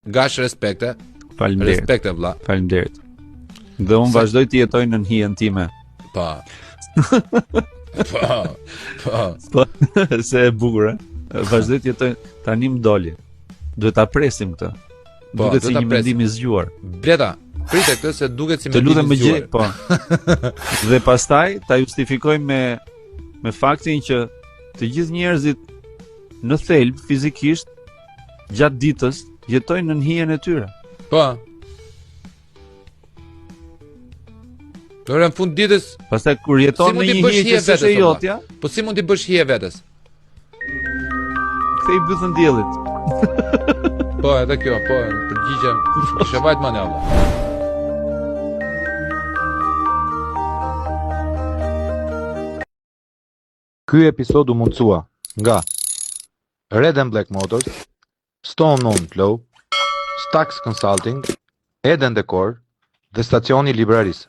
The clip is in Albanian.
Gash respekte. Faleminderit. Respekte vlla. Faleminderit. Dhe unë vazhdoj të jetoj në hijen time. Po. Po. Se e bukur, vazhdoj të jetoj, tani më doli. Duhet ta presim këtë. Duket si një mendim i zgjuar. Bleta, prite këtë se duket si mendim i zgjuar. Të lutem më gjej, po. Dhe pastaj ta justifikoj me faktin që të gjithë njerëzit në thelb fizikisht gjatë ditës jetojnë në hijen e tyre. Po. Në fund ditës, pastaj kur jeton në një hije që s'është e jotja, po si mund t'i bësh hije vetes? Kthej bythën diellit. Po, edhe kjo, po, përgjigje, kisha vajt më njëllë. Ky episod u mundësua nga Red and Black Motors, Stone Non Flow, Stax Consulting, Eden Decor dhe Stacioni Librarisë.